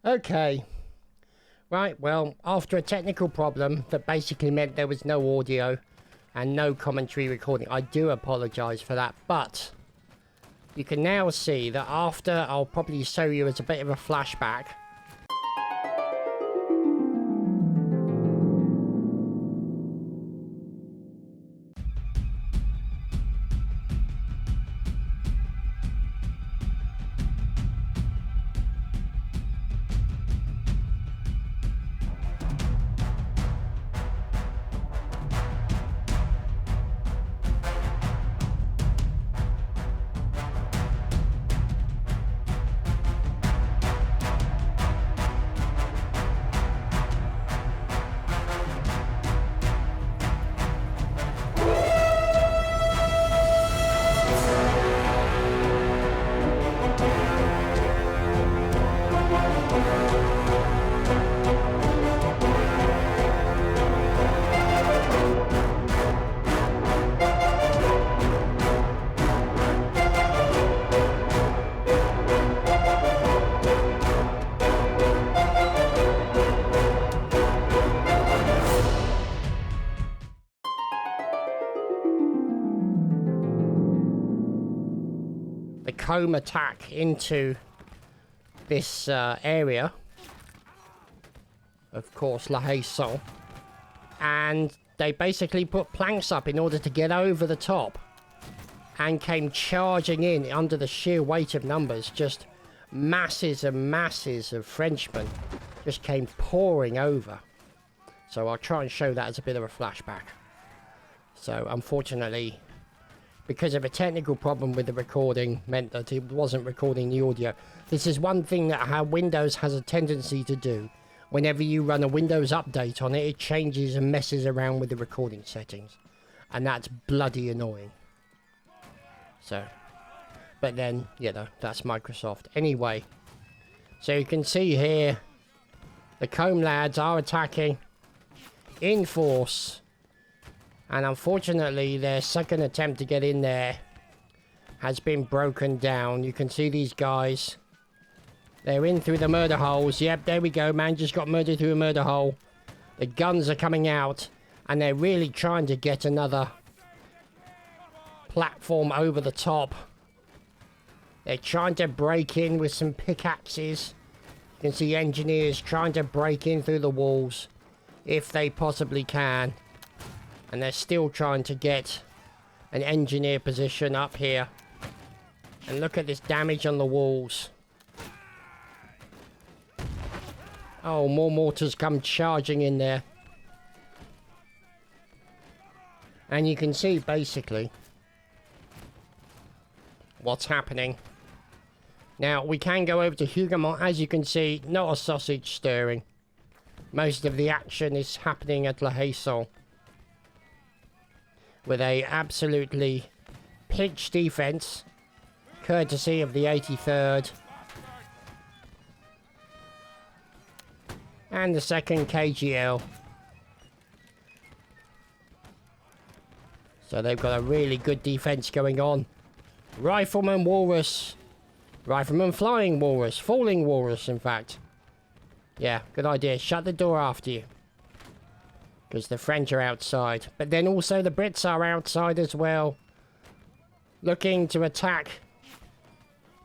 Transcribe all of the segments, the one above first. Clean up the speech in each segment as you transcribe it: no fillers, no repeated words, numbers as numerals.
Okay. Right, well, after a technical problem that basically meant there was no audio and no commentary recording, I do apologise for that, but you can now see that after, I'll probably show you as a bit of a flashback. Home attack into this area, of course, La Haye, and they basically put planks up in order to get over the top and came charging in under the sheer weight of numbers. Just masses and masses of Frenchmen just came pouring over. So I'll try and show that as a bit of a flashback. So unfortunately, because of a technical problem with the recording, meant that it wasn't recording the audio. This is one thing that how Windows has a tendency to do. Whenever you run a Windows update on it, it changes and messes around with the recording settings. And that's bloody annoying. So, but then, you know, that's Microsoft. Anyway, so you can see here, the Combe lads are attacking in force. And unfortunately, their second attempt to get in there has been broken down. You can see these guys. They're in through the murder holes. Yep, there we go. Man just got murdered through a murder hole. The guns are coming out. And they're really trying to get another platform over the top. They're trying to break in with some pickaxes. You can see engineers trying to break in through the walls if they possibly can. And they're still trying to get an engineer position up here. And look at this damage on the walls. Oh, more mortars come charging in there. And you can see basically what's happening. Now, we can go over to Hougoumont. As you can see, not a sausage stirring. Most of the action is happening at La Haye, with a absolutely pitch defense, courtesy of the 83rd. And the 2nd KGL. So they've got a really good defense going on. Rifleman Walrus. Rifleman Flying Walrus. Falling Walrus, in fact. Yeah, good idea. Shut the door after you. Because the French are outside. But then also the Brits are outside as well. Looking to attack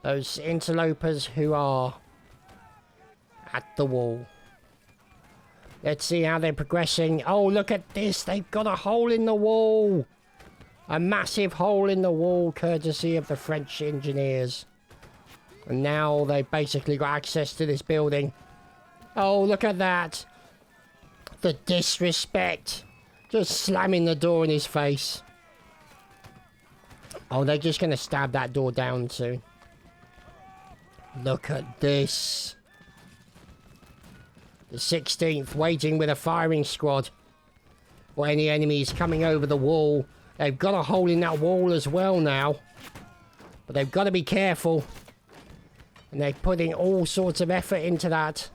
those interlopers who are at the wall. Let's see how they're progressing. Oh, look at this. They've got a hole in the wall. A massive hole in the wall, courtesy of the French engineers. And now they've basically got access to this building. Oh, look at that. The disrespect. Just slamming the door in his face. Oh, they're just going to stab that door down soon. Look at this. The 16th waiting with a firing squad for any enemies coming over the wall. They've got a hole in that wall as well now. But they've got to be careful. And they're putting all sorts of effort into that.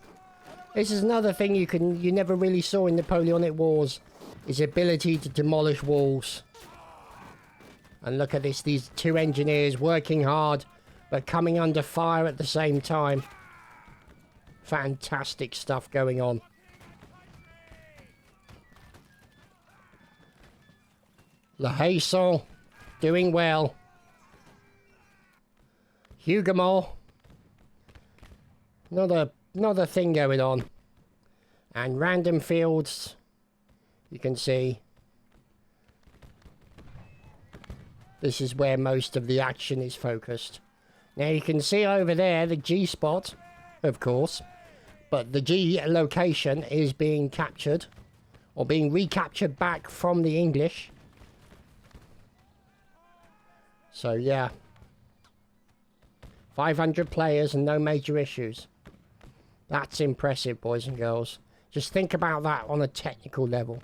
This is another thing you never really saw in Napoleonic Wars, his ability to demolish walls. And look at this, these two engineers working hard, but coming under fire at the same time. Fantastic stuff going on. Le Haye doing well. Hougoumont. Another thing going on. And random fields. You can see. This is where most of the action is focused. Now you can see over there the G spot, of course. But the G location is being captured. Or being recaptured back from the English. So yeah. 500 players and no major issues. That's impressive, boys and girls. Just think about that on a technical level.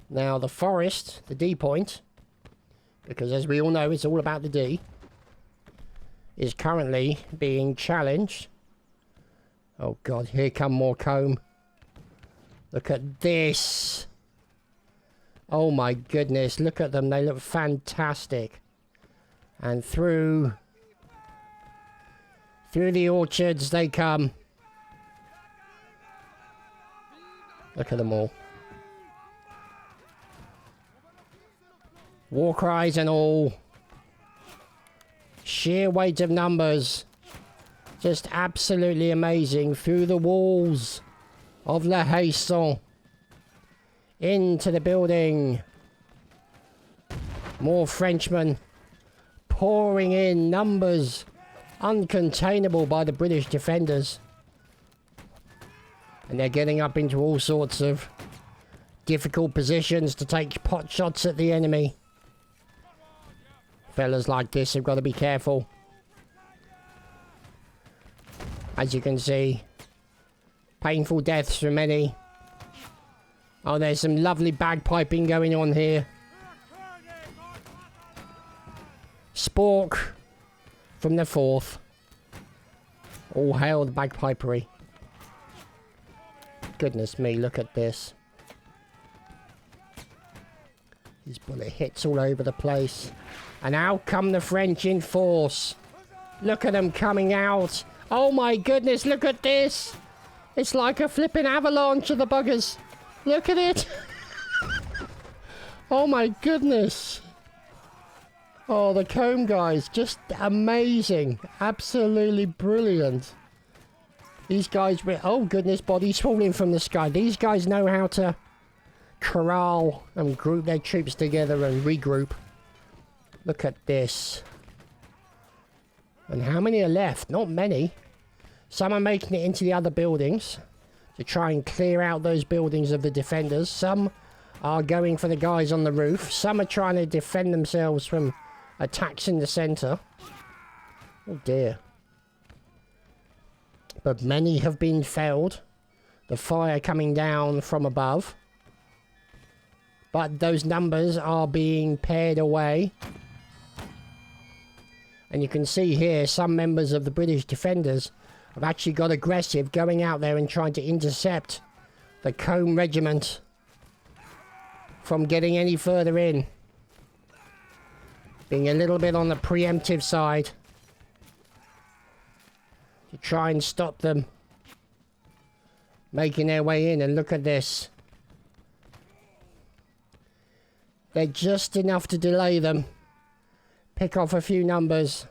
Now the forest, the D point, because as we all know it's all about the D, is currently being challenged. Oh god, here come more comb. Look at this. Oh my goodness, look at them, they look fantastic. And through the orchards they come. Look at them all. War cries and all. Sheer weight of numbers. Just absolutely amazing. Through the walls of Le Haye. Into the building. More Frenchmen pouring in, numbers uncontainable by the British defenders. And they're getting up into all sorts of difficult positions to take pot shots at the enemy. Fellas like this have got to be careful. As you can see, painful deaths for many. Oh, there's some lovely bagpiping going on here. Spork from the 4th. All hail the bagpipery. Goodness me, look at this. These bullet hits all over the place. And out come the French in force. Look at them coming out. Oh my goodness, look at this. It's like a flipping avalanche of the buggers. Look at it. Oh my goodness. Oh, the comb guys, just amazing. Absolutely brilliant. These guys, oh goodness, bodies falling from the sky. These guys know how to corral and group their troops together and regroup. Look at this. And how many are left? Not many. Some are making it into the other buildings to try and clear out those buildings of the defenders. Some are going for the guys on the roof. Some are trying to defend themselves from attacks in the centre. Oh dear. But many have been felled. The fire coming down from above. But those numbers are being pared away. And you can see here some members of the British defenders have actually got aggressive, going out there and trying to intercept the Combe Regiment from getting any further in. Being a little bit on the preemptive side to try and stop them making their way in. And look at this. They're just enough to delay them. Pick off a few numbers.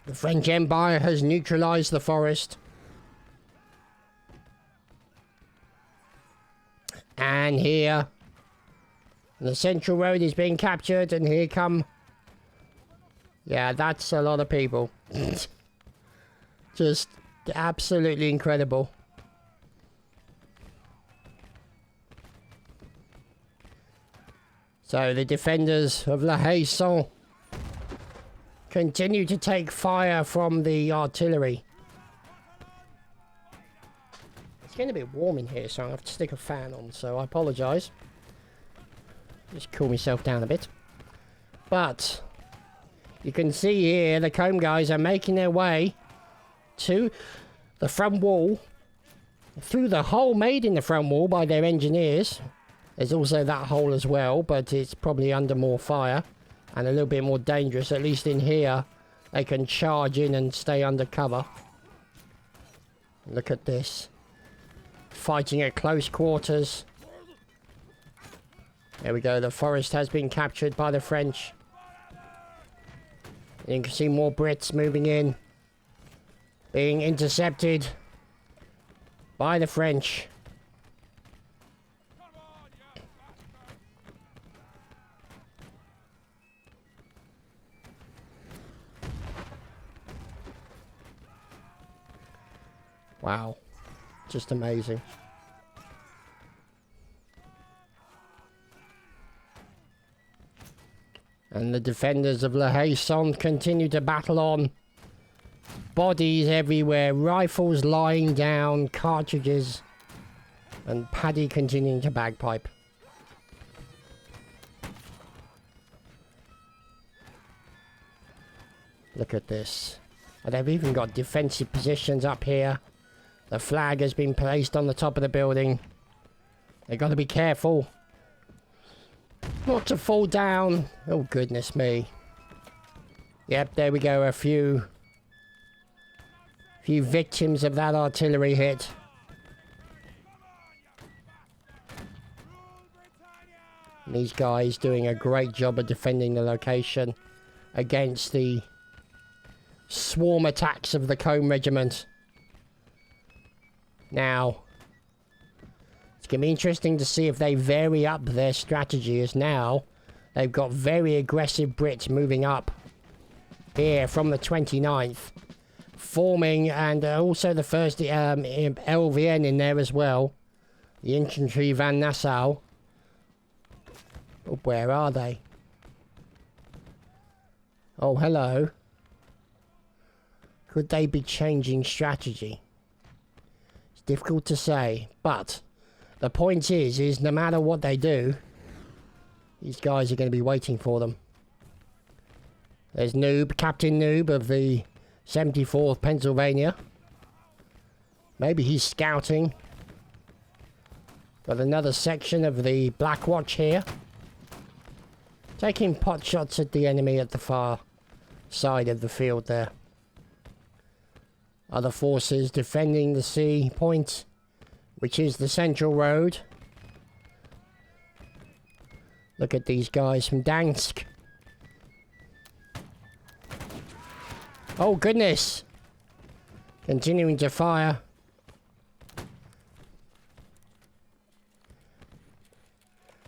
The French Empire has neutralized the forest. And here, the central road is being captured, and here come... Yeah, that's a lot of people. Just absolutely incredible. So the defenders of La Haye continue to take fire from the artillery. It's getting a bit warm in here, so I have to stick a fan on, so I apologise. Just cool myself down a bit. But you can see here the Combe guys are making their way to the front wall, through the hole made in the front wall by their engineers. There's also that hole as well, but it's probably under more fire and a little bit more dangerous. At least in here they can charge in and stay under cover. Look at this. Fighting at close quarters. There we go. The forest has been captured by the French. And you can see more Brits moving in. Being intercepted by the French. Wow. Just amazing. And the defenders of Haye continue to battle on. Bodies everywhere, rifles lying down, cartridges, and Paddy continuing to bagpipe. Look at this. And they've even got defensive positions up here. The flag has been placed on the top of the building. They've got to be careful not to fall down. Oh, goodness me. Yep, there we go. A few victims of that artillery hit. And these guys doing a great job of defending the location against the swarm attacks of the Combe Regiment. Now, it's going to be interesting to see if they vary up their strategy, as now they've got very aggressive Brits moving up here from the 29th, forming, and also the 1st LVN in there as well, the Infantry Van Nassau. Oh, where are they? Oh, hello. Could they be changing strategy? Difficult to say, but the point is no matter what they do, these guys are going to be waiting for them. There's Noob, Captain Noob of the 74th Pennsylvania. Maybe he's scouting. Got another section of the Black Watch here. Taking pot shots at the enemy at the far side of the field there. Other forces defending the sea point, which is the central road. Look at these guys from Dansk. Oh, goodness. Continuing to fire.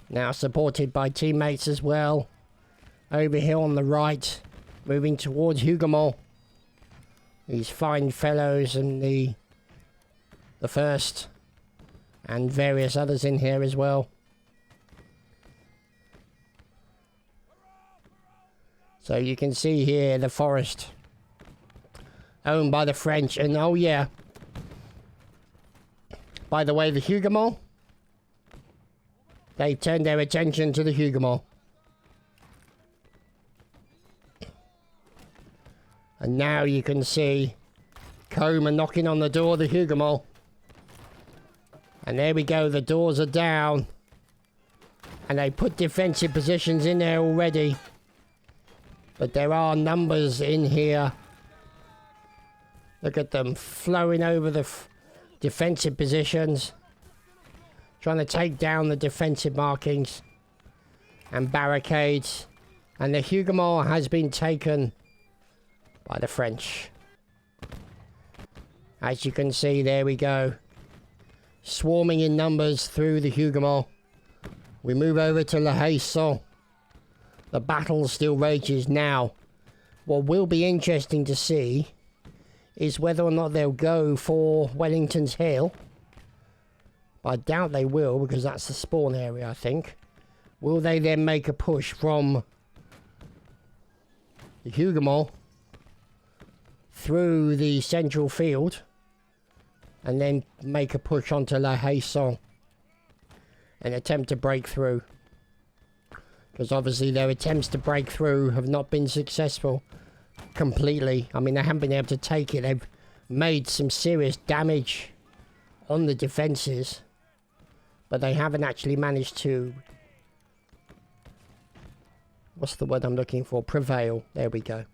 Now supported by teammates as well. Over here on the right, moving towards Hougoumont. These fine fellows and the 1st and various others in here as well. So you can see here the forest owned by the French, and oh yeah, by the way, the Hougoumont, they turned their attention to the Hougoumont. And now you can see Combe knocking on the door of the Hougoumont. And there we go, the doors are down. And they put defensive positions in there already. But there are numbers in here. Look at them flowing over the defensive positions. Trying to take down the defensive markings and barricades. And the Hougoumont has been taken by the French. As you can see, there we go. Swarming in numbers through the Hougoumont. We move over to La Haye. The battle still rages now. What will be interesting to see is whether or not they'll go for Wellington's Hill. I doubt they will, because that's the spawn area, I think. Will they then make a push from the Hougoumont through the central field and then make a push onto La Haye and attempt to break through? Because obviously their attempts to break through have not been successful completely. I mean, they haven't been able to take it. They've made some serious damage on the defences, but they haven't actually managed to, what's the word I'm looking for? Prevail. There we go.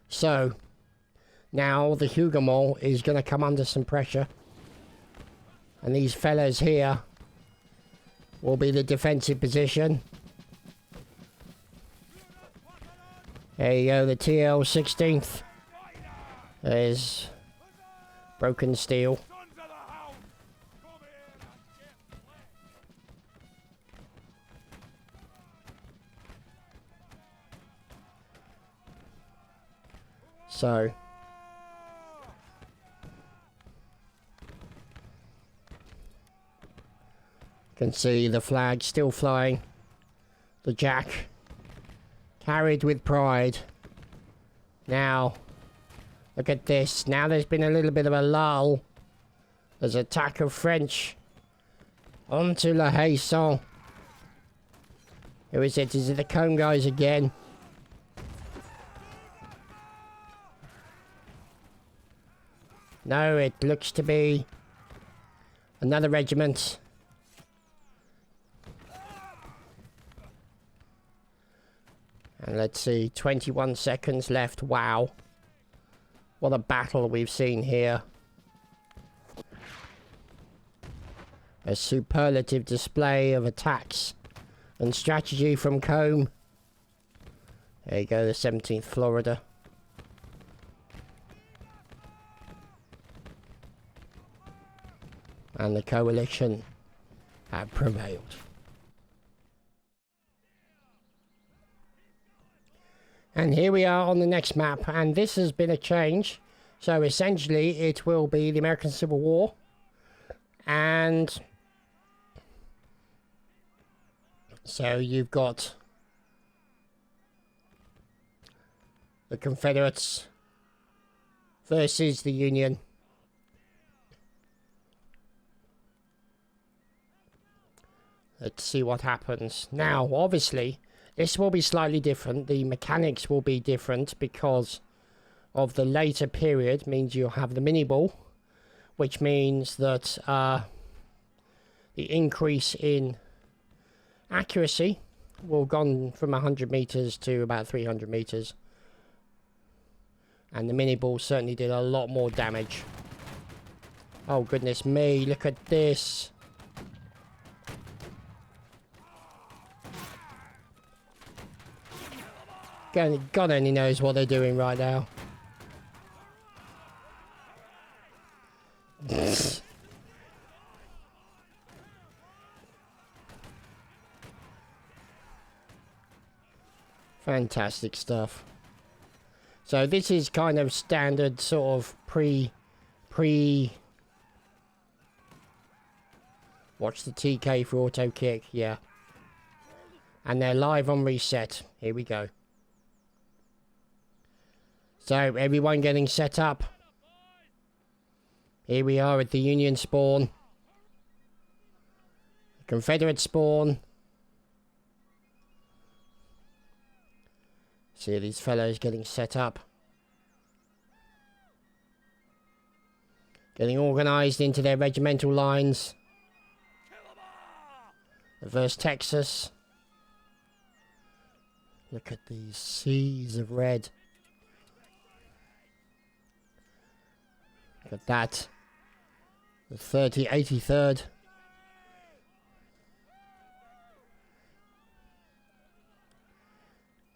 So, Now the Hougoumont is going to come under some pressure. And these fellas here will be the defensive position. There you go, the TL 16th. There's broken steel. So, you can see the flag still flying. The Jack, carried with pride. Now, look at this. Now there's been a little bit of a lull. There's attack of French onto La Haye. Who is it? Is it the Combe guys again? No, it looks to be another regiment. And let's see, 21 seconds left. Wow. What a battle we've seen here. A superlative display of attacks and strategy from Combe. There you go, the 17th Florida. And the coalition have prevailed. And here we are on the next map, and this has been a change. So essentially it will be the American Civil War, and so you've got the Confederates versus the Union. Let's see what happens. Now, obviously, this will be slightly different. The mechanics will be different because of the later period. Means you'll have the mini ball, which means that the increase in accuracy will gone from 100 meters to about 300 meters. And the mini ball certainly did a lot more damage. Oh, goodness me, look at this. God only knows what they're doing right now. Fantastic stuff. So this is kind of standard sort of pre watch the TK for auto kick, yeah. And they're live on reset. Here we go. So, everyone getting set up. Here we are at the Union spawn. Confederate spawn. See these fellows getting set up. Getting organised into their regimental lines. Reverse Texas. Look at these seas of red. Look at that. The 83rd.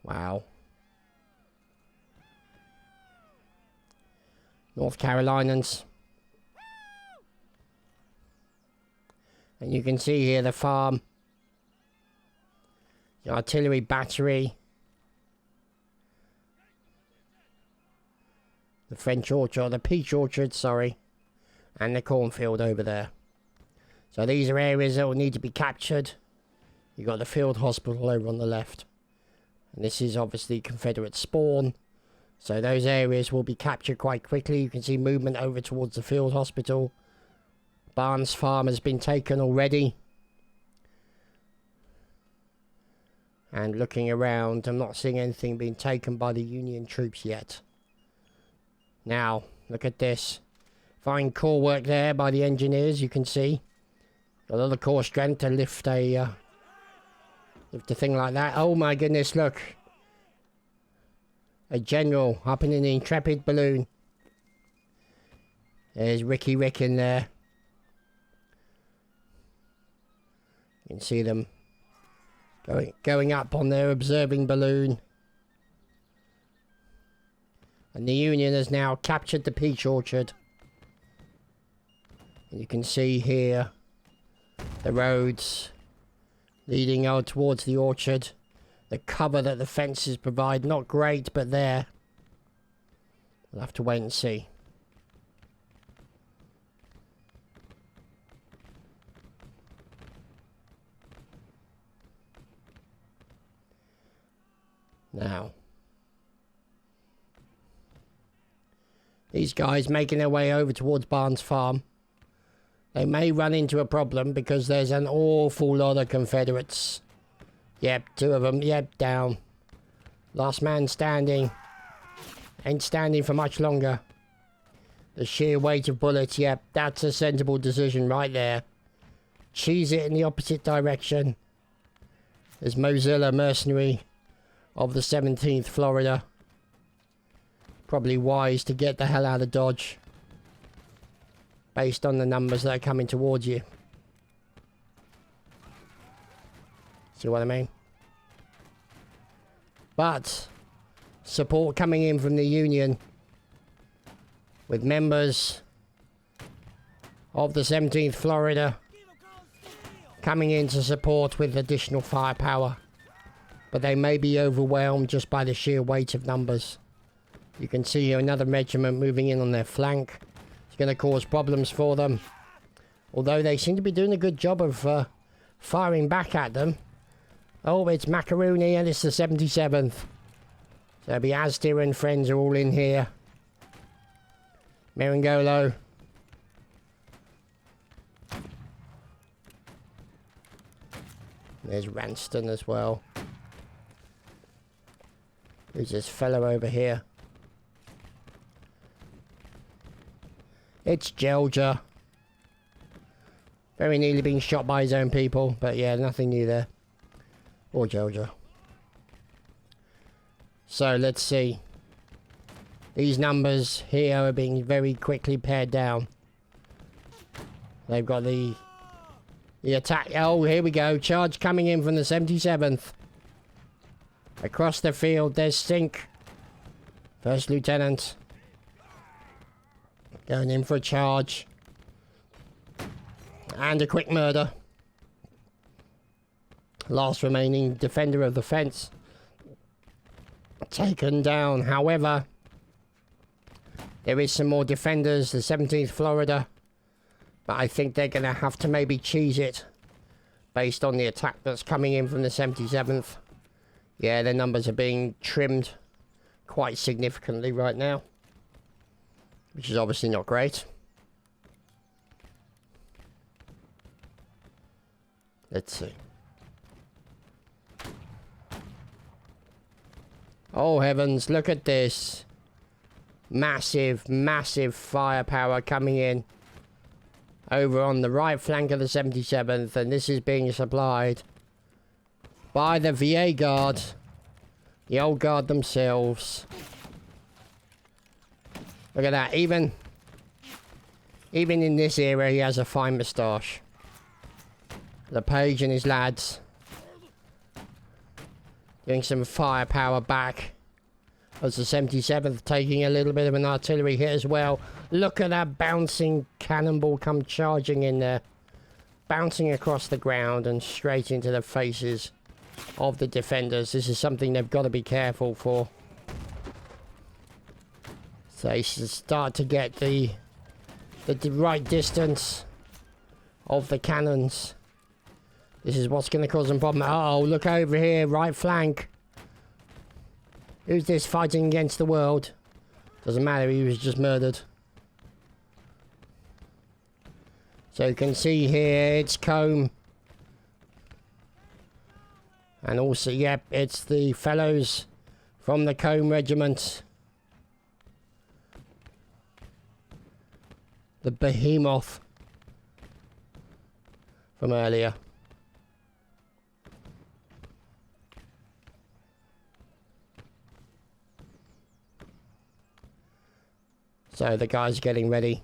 Wow. North Carolinians. And you can see here the farm. The artillery battery. The French orchard, the peach orchard, sorry. And the cornfield over there. So these are areas that will need to be captured. You've got the field hospital over on the left. And this is obviously Confederate spawn. So those areas will be captured quite quickly. You can see movement over towards the field hospital. Barnes Farm has been taken already. And looking around, I'm not seeing anything being taken by the Union troops yet. Now, look at this. Fine core work there by the engineers, you can see. A lot of core strength to lift a thing like that. Oh my goodness, look. A general up in an Intrepid balloon. There's Ricky Rick in there. You can see them going up on their observing balloon. And the Union has now captured the peach orchard. And you can see here the roads leading out towards the orchard. The cover that the fences provide, not great, but there. We'll have to wait and see. Now, these guys making their way over towards Barnes Farm. They may run into a problem because there's an awful lot of Confederates. Yep, 2 of them. Yep, down. Last man standing. Ain't standing for much longer. The sheer weight of bullets. Yep, that's a sensible decision right there. Cheese it in the opposite direction. There's Mozilla mercenary of the 17th Florida. Probably wise to get the hell out of Dodge. Based on the numbers that are coming towards you. See what I mean? But support coming in from the Union with members of the 17th Florida coming in to support with additional firepower. But they may be overwhelmed just by the sheer weight of numbers. You can see here another regiment moving in on their flank. It's going to cause problems for them. Although they seem to be doing a good job of firing back at them. Oh, it's Macaroni and it's the 77th. So it'll be Astir and friends are all in here. Merengolo. There's Ranston as well. Who's this fellow over here? It's Gelger. Very nearly being shot by his own people, but yeah, nothing new there. Or Gelger. So let's see. These numbers here are being very quickly pared down. They've got the attack. Oh, here we go. Charge coming in from the 77th. Across the field, there's Sink. First Lieutenant. Going in for a charge. And a quick murder. Last remaining defender of the fence. Taken down. However, there is some more defenders. The 17th Florida. But I think they're going to have to maybe cheese it. Based on the attack that's coming in from the 77th. Yeah, their numbers are being trimmed quite significantly right now. Which is obviously not great. Let's see. Oh heavens, look at this. Massive, massive firepower coming in. Over on the right flank of the 77th. And this is being supplied by the VA Guard. The old guard themselves. Look at that. Even in this era, he has a fine moustache. LePage and his lads. Getting some firepower back. As the 77th taking a little bit of an artillery hit as well. Look at that bouncing cannonball come charging in there. Bouncing across the ground and straight into the faces of the defenders. This is something they've got to be careful for. So they should start to get the right distance of the cannons. This is what's going to cause them problem. Oh, look over here, right flank. Who's this fighting against the world? Doesn't matter, he was just murdered. So you can see here, it's Combe. And also, yep, it's the fellows from the Combe Regiment. The Behemoth from earlier. So the guys are getting ready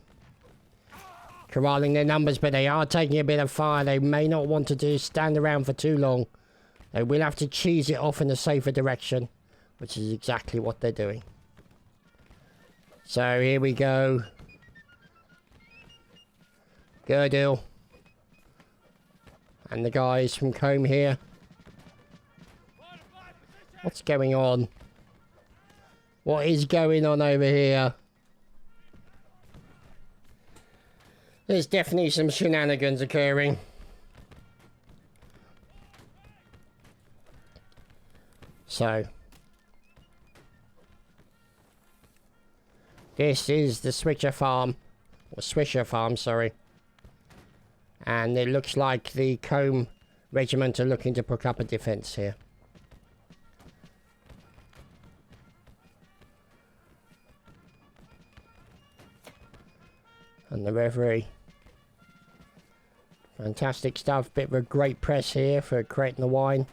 corralling their numbers, but they are taking a bit of fire. They may not want to stand around for too long. They will have to cheese it off in a safer direction, which is exactly what they're doing. So here we go. Girdle. And the guys from Combe here. What's going on? What is going on over here? There's definitely some shenanigans occurring. So, this is the Swisher Farm, or Swisher Farm, sorry. And it looks like the Combe Regiment are looking to put up a defence here. And the referee. Fantastic stuff. Bit of a great press here for creating the wine.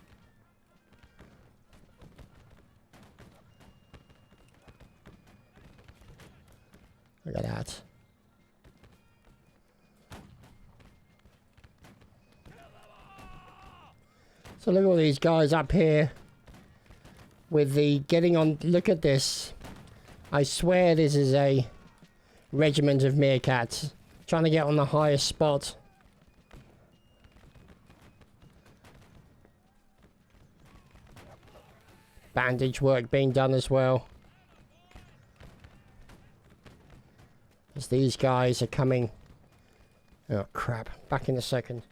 Look at that. So look at all these guys up here with the getting on. Look at this. I swear this is a regiment of meerkats trying to get on the highest spot. Bandage work being done as well. As these guys are coming. Oh crap, back in a second.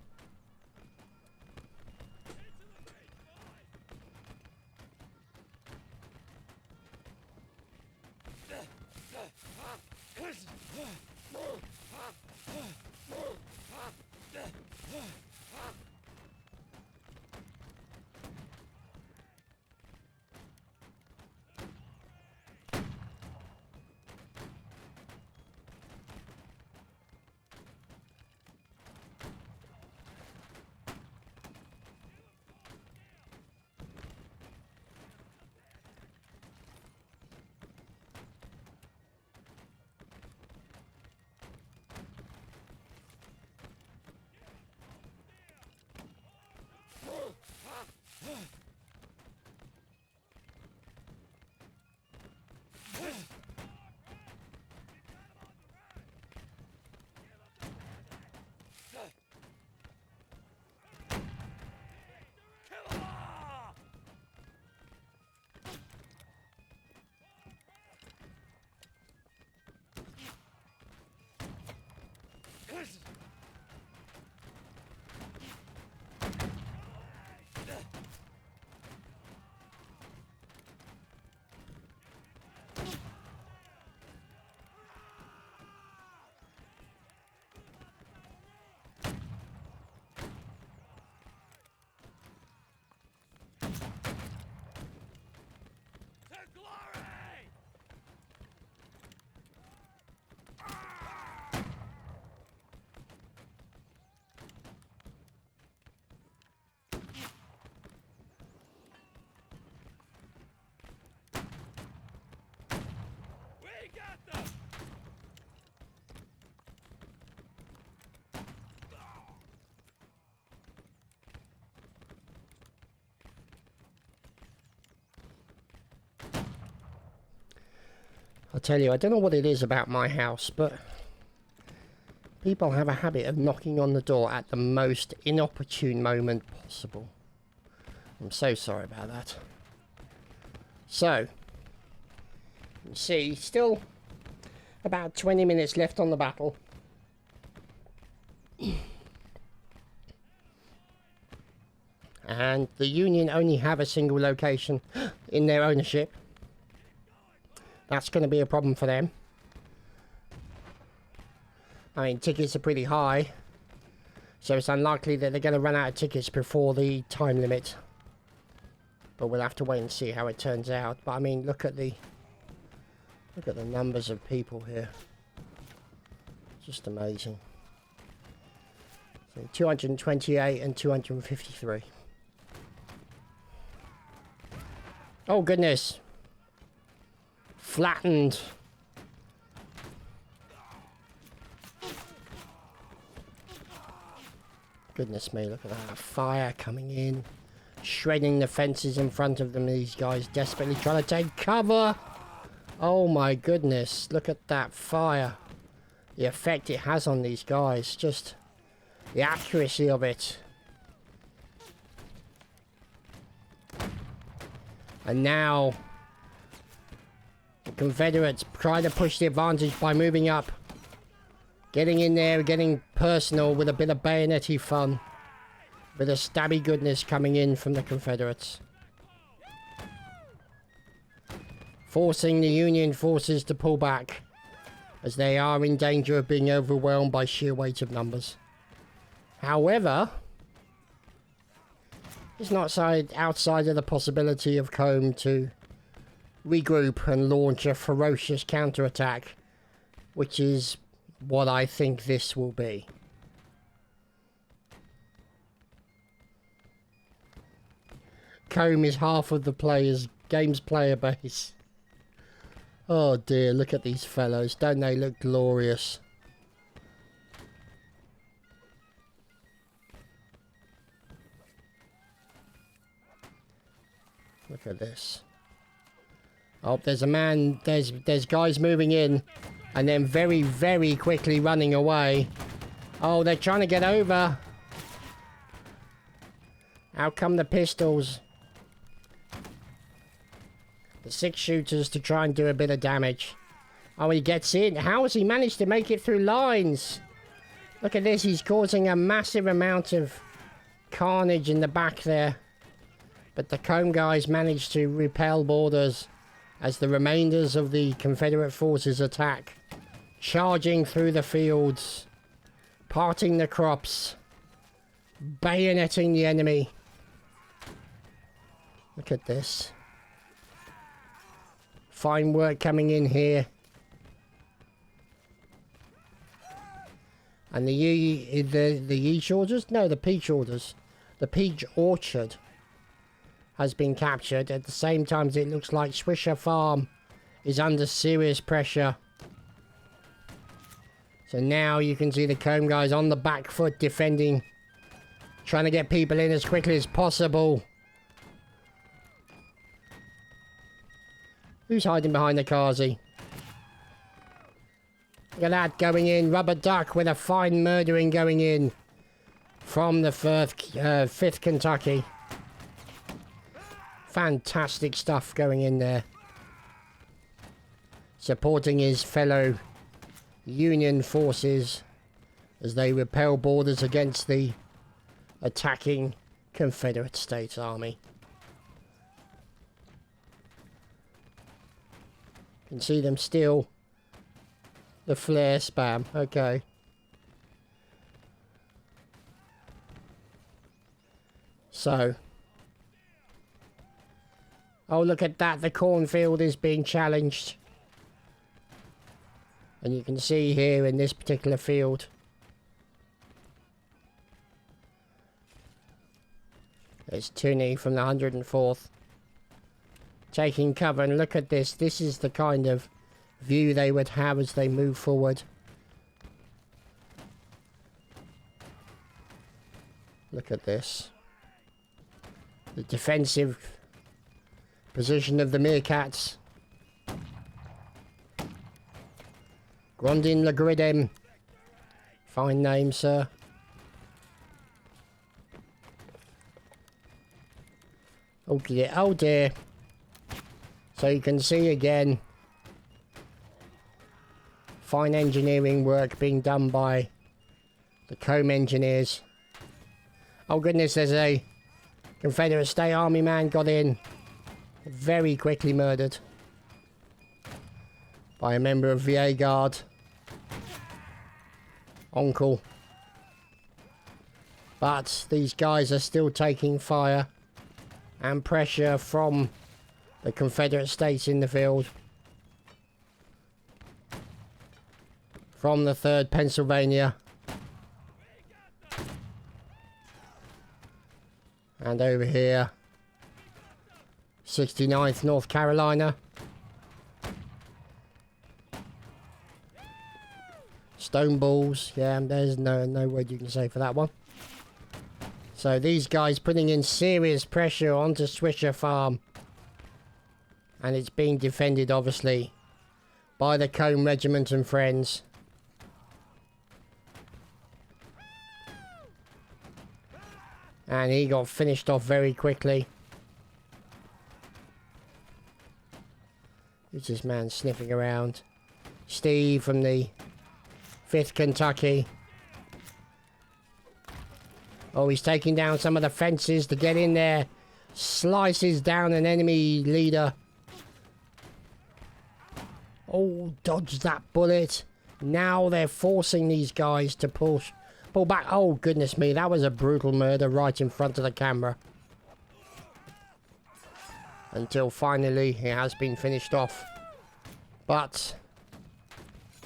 I tell you, I don't know what it is about my house, but people have a habit of knocking on the door at the most inopportune moment possible. I'm so sorry about that. So, you see, still about 20 minutes left on the battle. And the Union only have a single location in their ownership. That's going to be a problem for them. I mean, tickets are pretty high. So it's unlikely that they're going to run out of tickets before the time limit. But we'll have to wait and see how it turns out. But I mean, look at the numbers of people here. Just amazing. So 228 and 253. Oh goodness. Flattened. Goodness me, look at that. Fire coming in. Shredding the fences in front of them. These guys desperately trying to take cover. Oh my goodness. Look at that fire. The effect it has on these guys. Just the accuracy of it. And now the Confederates try to push the advantage by moving up. Getting in there, getting personal with a bit of bayonet-y fun. Bit of stabby goodness coming in from the Confederates. Forcing the Union forces to pull back, as they are in danger of being overwhelmed by sheer weight of numbers. However, it's not outside of the possibility of Combe to regroup and launch a ferocious counterattack, which is what I think this will be. Combe is half of the game's player base. Oh dear, look at these fellows. Don't they look glorious? Look at this. Oh, there's a man, there's guys moving in, and then very, very quickly running away. Oh, they're trying to get over. Out come the pistols. The 6-shooters to try and do a bit of damage. Oh, he gets in. How has he managed to make it through lines? Look at this, he's causing a massive amount of carnage in the back there. But the Combe guys managed to repel borders as the remainders of the Confederate forces attack. Charging through the fields. Parting the crops. Bayoneting the enemy. Look at this. Fine work coming in here. And the yeast orders? No, the peach orders. The peach orchard has been captured. At the same time, it looks like Swisher Farm is under serious pressure. So now you can see the Combe guys on the back foot defending. Trying to get people in as quickly as possible. Who's hiding behind the Kazi? Look at that going in. Rubber duck with a fine murdering going in. From the 5th Kentucky. Fantastic stuff going in there. Supporting his fellow Union forces as they repel borders against the attacking Confederate States Army. You can see them steal the flare spam. Okay. So. Oh, look at that. The cornfield is being challenged. And you can see here in this particular field. There's Tooney from the 104th. Taking cover, and look at this. This is the kind of view they would have as they move forward. Look at this. The defensive position of the meerkats. Grondin Legridem. Fine name, sir. Oh dear, oh dear. So you can see again, fine engineering work being done by the Combe engineers. Oh goodness, there's a Confederate State Army man got in. Very quickly murdered by a member of VA Guard. Uncle. But these guys are still taking fire and pressure from the Confederate States in the field. From the 3rd Pennsylvania. And over here, 69th North Carolina. Stone balls. Yeah, there's no word you can say for that one. So these guys putting in serious pressure onto Swisher Farm. And it's being defended, obviously, by the Combe Regiment and friends. And he got finished off very quickly. Who's this man sniffing around? Steve from the 5th Kentucky. Oh, he's taking down some of the fences to get in there. Slices down an enemy leader. Oh, dodge that bullet. Now they're forcing these guys to pull back. Oh, goodness me. That was a brutal murder right in front of the camera. Until finally it has been finished off. But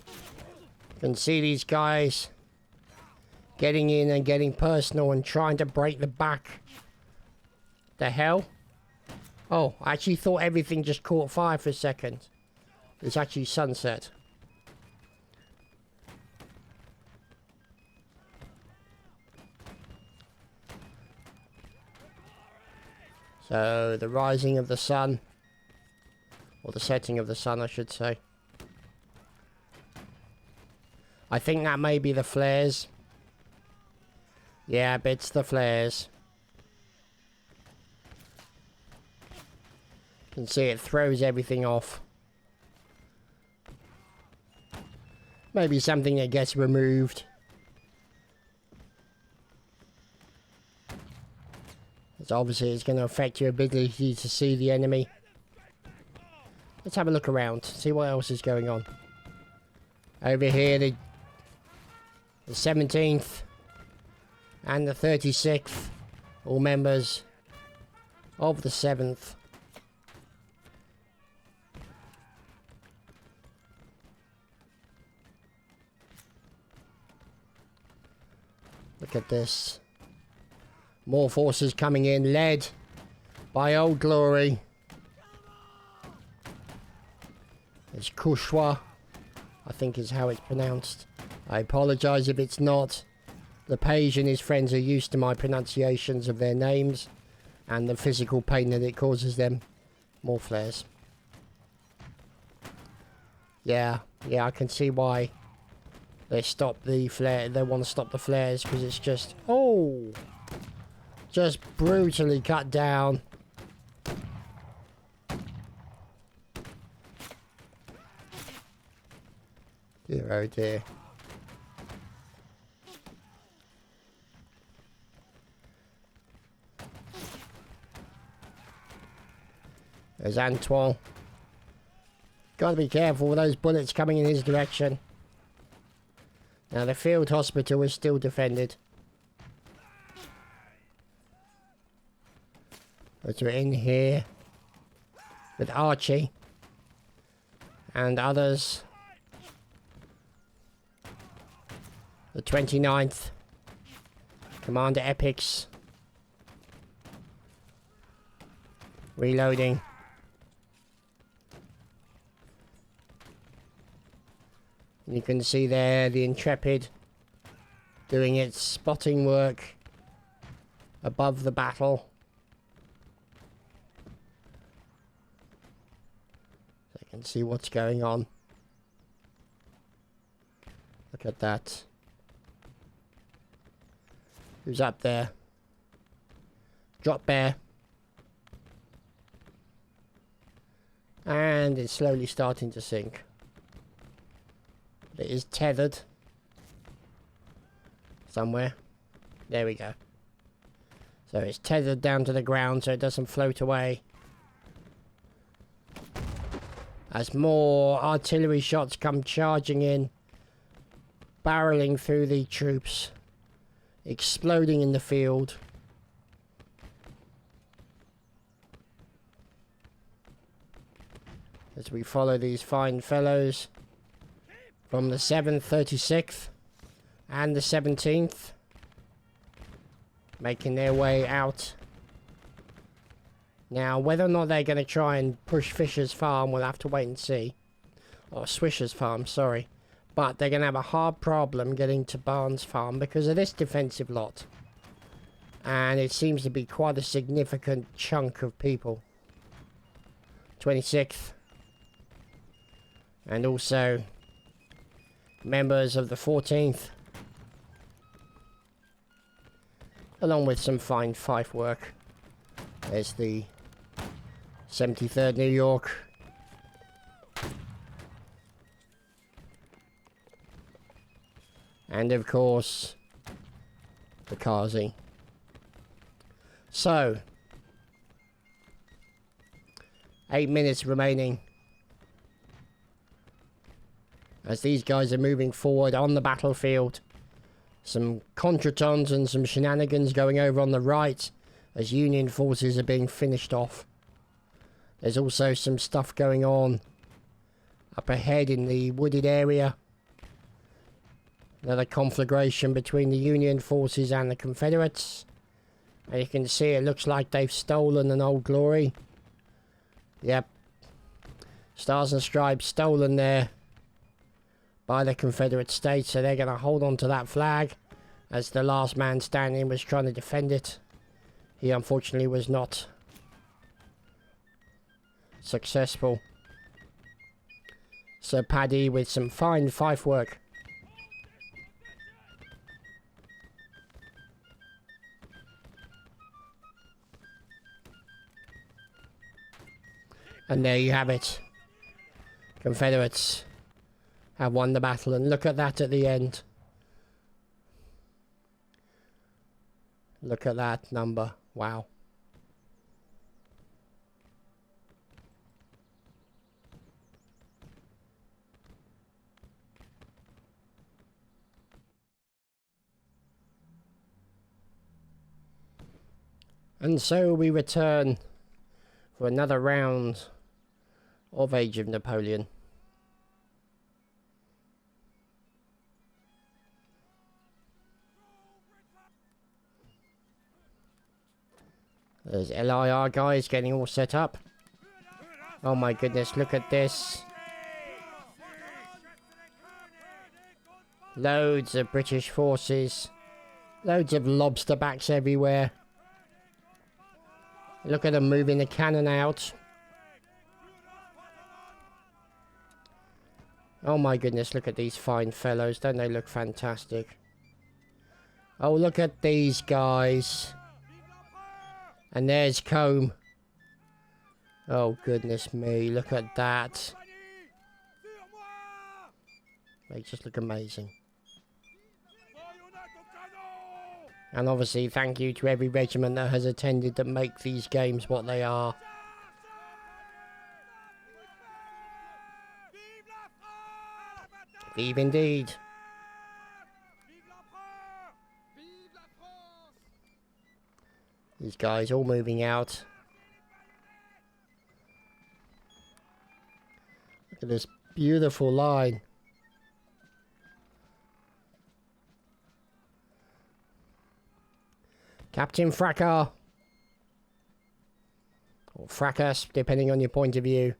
you can see these guys getting in and getting personal and trying to break the back. The hell? Oh, I actually thought everything just caught fire for a second. It's actually sunset. So, the rising of the sun. Or the setting of the sun, I should say. I think that may be the flares. Yeah, it's the flares. You can see it throws everything off. Maybe something that gets removed. It's obviously it's going to affect your ability to see the enemy. Let's have a look around, see what else is going on. Over here, the 17th and the 36th, all members of the 7th. Look at this. More forces coming in, led by Old Glory. It's Kushwa, I think is how it's pronounced. I apologise if it's not. The page and his friends are used to my pronunciations of their names and the physical pain that it causes them. More flares. Yeah, I can see why they stop the flare. They want to stop the flares because it's just, oh, just brutally cut down. Dear, oh dear. There's Antoine. Gotta be careful with those bullets coming in his direction. Now the field hospital is still defended. But we're in here with Archie and others. The 29th, Commander Epics, reloading. And you can see there the Intrepid doing its spotting work above the battle. So you can see what's going on. Look at that. Who's up there? Drop bear. And it's slowly starting to sink. It is tethered. Somewhere. There we go. So it's tethered down to the ground so it doesn't float away. As more artillery shots come charging in. Barreling through the troops. Exploding in the field. As we follow these fine fellows from the 7th, 36th and the 17th, making their way out. Now, whether or not they're going to try and push Fisher's Farm, we'll have to wait and see. Or Swisher's Farm, sorry. But they're going to have a hard problem getting to Barnes Farm because of this defensive lot. And it seems to be quite a significant chunk of people. 26th. And also members of the 14th. Along with some fine fife work. There's the 73rd New York. And of course, the Kazi. So, 8 minutes remaining. As these guys are moving forward on the battlefield. Some contretemps and some shenanigans going over on the right as Union forces are being finished off. There's also some stuff going on up ahead in the wooded area. Another conflagration between the Union forces and the Confederates. And you can see it looks like they've stolen an Old Glory. Yep. Stars and Stripes stolen there by the Confederate States. So they're going to hold on to that flag as the last man standing was trying to defend it. He unfortunately was not successful. Sir Paddy with some fine fife work. And there you have it. Confederates have won the battle, and look at that at the end. Look at that number. Wow. And so we return for another round of Age of Napoleon. There's LIR guys getting all set up. Oh my goodness, look at this. Loads of British forces. Loads of lobster backs everywhere. Look at them moving the cannon out. Oh my goodness, look at these fine fellows. Don't they look fantastic? Oh, look at these guys. And there's Combe. Oh goodness me, look at that. They just look amazing. And obviously thank you to every regiment that has attended that make these games what they are. Vive indeed. These guys all moving out. Look at this beautiful line. Captain Fracas. Or Fracas, depending on your point of view.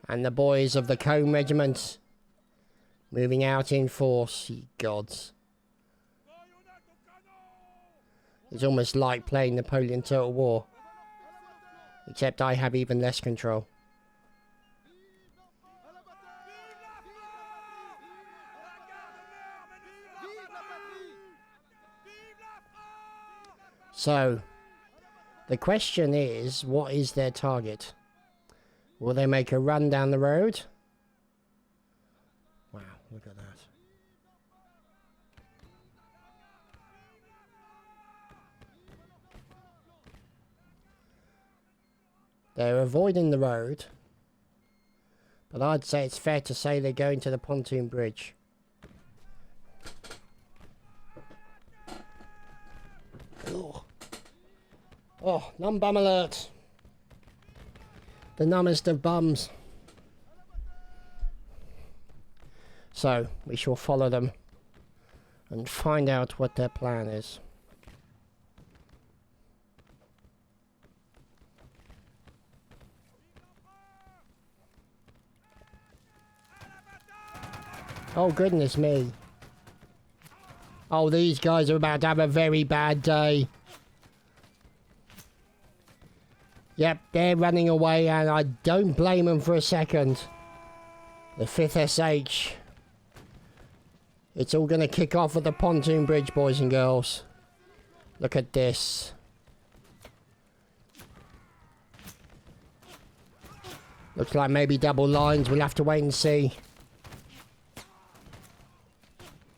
And the boys of the Combe Regiment moving out in force. Ye gods. It's almost like playing Napoleon Total War. Except I have even less control. So, the question is, what is their target? Will they make a run down the road? Wow, look at that. They're avoiding the road. But I'd say it's fair to say they're going to the pontoon bridge. Ugh. Oh, numb bum alert. The numbest of bums. So, we shall follow them and find out what their plan is. Oh, goodness me. Oh, these guys are about to have a very bad day. Yep, they're running away, and I don't blame them for a second. The 5th SH. It's all going to kick off at the pontoon bridge, boys and girls. Look at this. Looks like maybe double lines. We'll have to wait and see.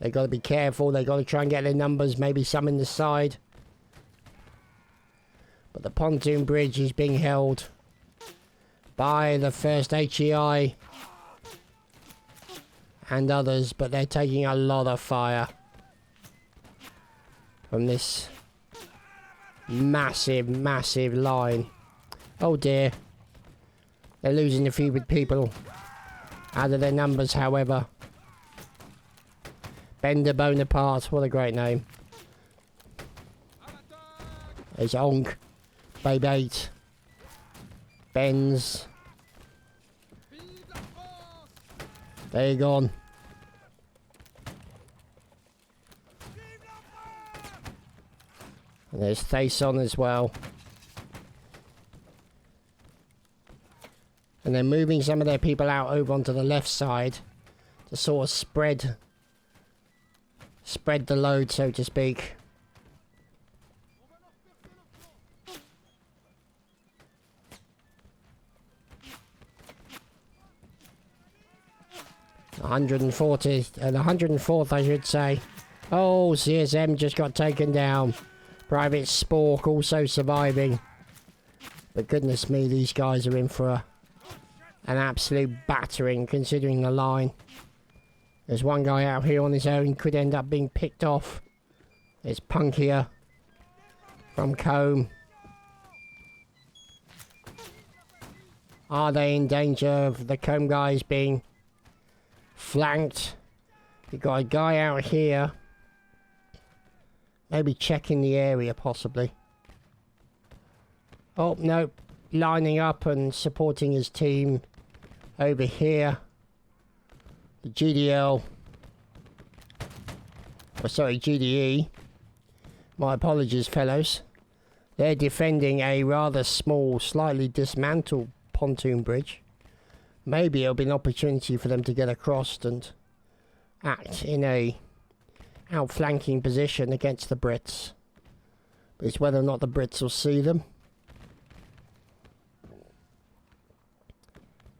They got to be careful. They got to try and get their numbers. Maybe some in the side. But the pontoon bridge is being held by the 1st HEI and others. But they're taking a lot of fire from this massive, massive line. Oh dear. They're losing a few people out of their numbers, however. Bender Bonaparte, what a great name. There's Onk, Babe 8, Benz. There you gone. And there's Thason as well. And they're moving some of their people out over onto the left side to sort of spread the load, so to speak. The 104th, I should say. Oh, CSM just got taken down. Private Spork also surviving. But goodness me, these guys are in for an absolute battering, considering the line. There's one guy out here on his own, could end up being picked off. There's Punkier from Combe. Are they in danger of the Combe guys being flanked? We've got a guy out here. Maybe checking the area, possibly. Oh, no. Lining up and supporting his team over here. The GDL. Oh, sorry, GDE. My apologies, fellows. They're defending a rather small, slightly dismantled pontoon bridge. Maybe it'll be an opportunity for them to get across and act in a outflanking position against the Brits. But it's whether or not the Brits will see them.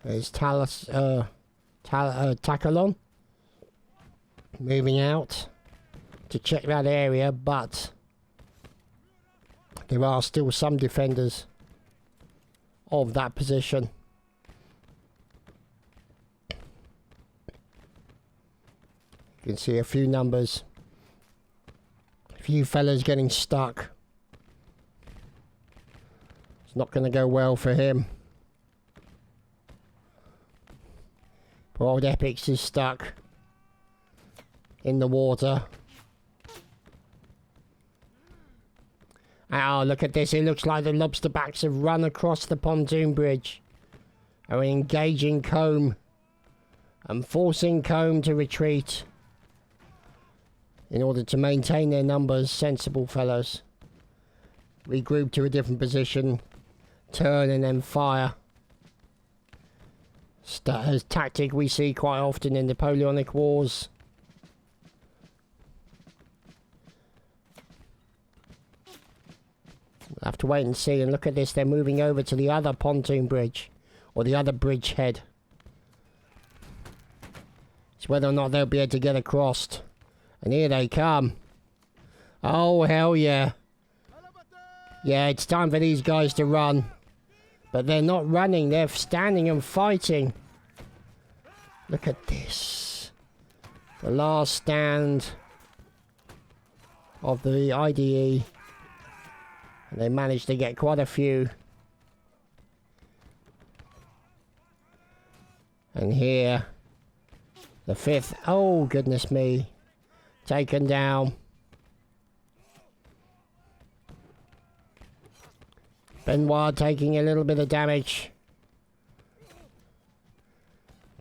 There's Takalon moving out to check that area, but there are still some defenders of that position. You can see a few numbers, a few fellas getting stuck. It's not going to go well for him. Poor old Epics is stuck in the water. Oh, look at this. It looks like the lobsterbacks have run across the pontoon bridge. Are engaging Combe and forcing Combe to retreat in order to maintain their numbers. Sensible fellows. Regroup to a different position. Turn and then fire. A tactic we see quite often in Napoleonic Wars. We'll have to wait and see. And look at this, they're moving over to the other pontoon bridge, or the other bridge head. It's whether or not they'll be able to get across. And here they come. Oh, hell yeah. Yeah, it's time for these guys to run. But they're not running, they're standing and fighting. Look at this. The last stand of the IDE. And they managed to get quite a few. And here, the 5th. Oh, goodness me. Taken down. Benoit taking a little bit of damage.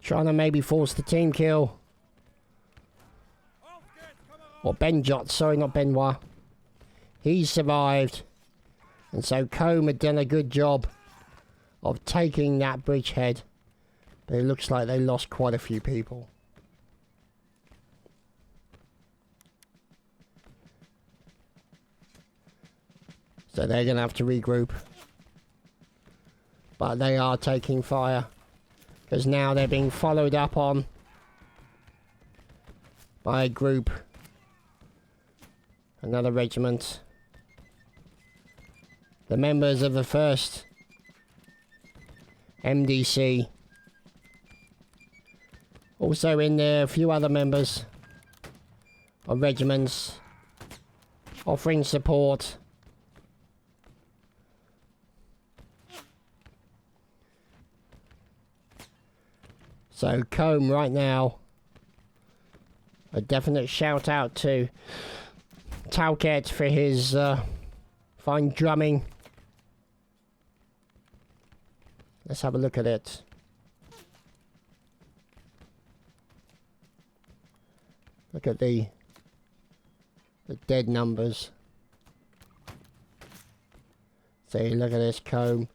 Trying to maybe force the team kill. Or Benjot, sorry, not Benoit. He survived. And so Combe had done a good job of taking that bridgehead. But it looks like they lost quite a few people. So they're going to have to regroup. But they are taking fire. Because now they're being followed up on by a group. Another regiment. The members of the 1st MDC. Also in there, a few other members of regiments offering support. So Combe right now, a definite shout out to Tauquet for his fine drumming. Let's have a look at it. Look at the dead numbers. See, look at this Combe.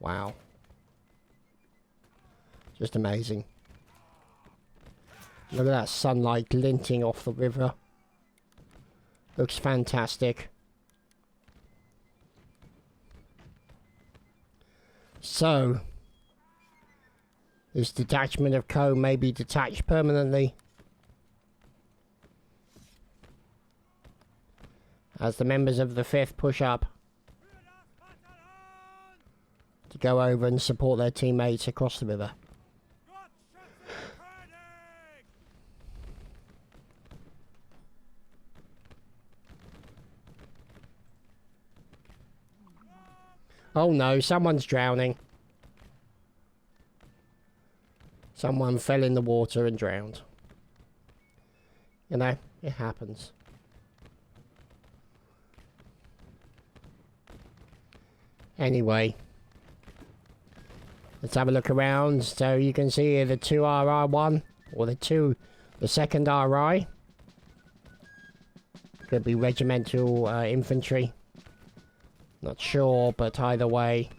Wow. Just amazing. Look at that sunlight glinting off the river. Looks fantastic. So, this detachment of Combe may be detached permanently. As the members of the 5th push up to go over and support their teammates across the river. Oh no, someone's drowning. Someone fell in the water and drowned. You know, it happens. Anyway, let's have a look around. So you can see here the 2RR1 or the 2nd RI. Could be regimental infantry. Not sure, but either way.